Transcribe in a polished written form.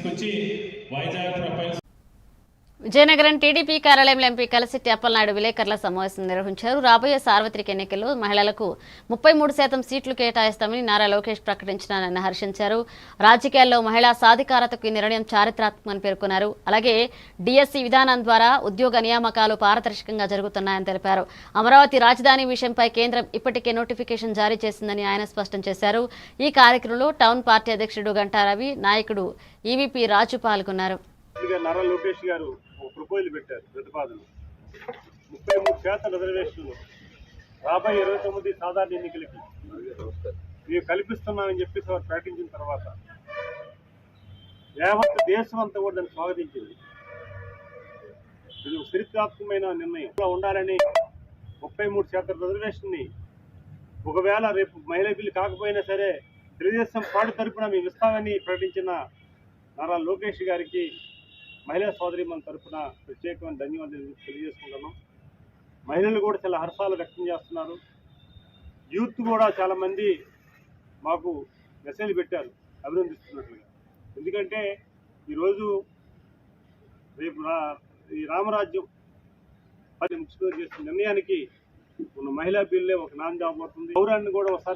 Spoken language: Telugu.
తీసుకొచ్చి వైజాగ్ ప్రొఫైల్స్. విజయనగరం టీడీపీ కార్యాలయంలో ఎంపీ కలిసిట్టి అప్పలనాయుడు విలేకరుల సమావేశం నిర్వహించారు. రాబోయే సార్వత్రిక ఎన్నికల్లో మహిళలకు 33% సీట్లు కేటాయిస్తామని నారా లోకేష్ ప్రకటించారని హర్షించారు. రాజకీయాల్లో మహిళా సాధికారతకు ఈ నిర్ణయం చారిత్రాత్మకమని పేర్కొన్నారు. అలాగే డిఎస్సి విధానం ద్వారా ఉద్యోగ నియామకాలు పారదర్శకంగా జరుగుతున్నాయని తెలిపారు. అమరావతి రాజధాని విషయంపై కేంద్రం ఇప్పటికే నోటిఫికేషన్ జారీ చేసిందని ఆయన స్పష్టం చేశారు. ఈ కార్యక్రమంలో టౌన్ పార్టీ అధ్యక్షుడు గంటా రవి, నాయకుడు ఈవీపీ రాజు పాల్గొన్నారు. నారా లోకేష్ గారు ఒక ప్రపోజల్ పెట్టారు. ప్రతిపాదన 33% రిజర్వేషన్లు రాబోయే 29 సాధారణ ఎన్నికలకి మేము కల్పిస్తున్నామని చెప్పేసి వారు ప్రకటించిన తర్వాత యావత్ దేశం అంతా కూడా దాన్ని స్వాగతించింది. ఇది చరిత్రాత్మకమైన నిర్ణయం. ఉండాలని 33% రిజర్వేషన్ని ఒకవేళ రేపు మహిళా బిల్లు కాకపోయినా సరే తెలుగుదేశం పార్టీ తరఫున మేము ఇస్తామని ప్రకటించిన నారా లోకేష్ గారికి మహిళా సోదరి మన తరఫున ప్రత్యేకమైన ధన్యవాదాలు తెలియజేసుకుంటున్నాం. మహిళలు కూడా చాలా హర్షాలు వ్యక్తం చేస్తున్నారు. యూత్ కూడా చాలామంది మాకు మెసేజ్ పెట్టారు అభినందిస్తున్నట్లుగా. ఎందుకంటే ఈరోజు రేపు ఈ రామరాజ్యం ముఖ్యమంత్రి చేస్తున్న నిర్ణయానికి ఉన్న మహిళా బిల్లే ఒక నాంది అవబోతుంది. గౌరవాన్ని కూడా ఒకసారి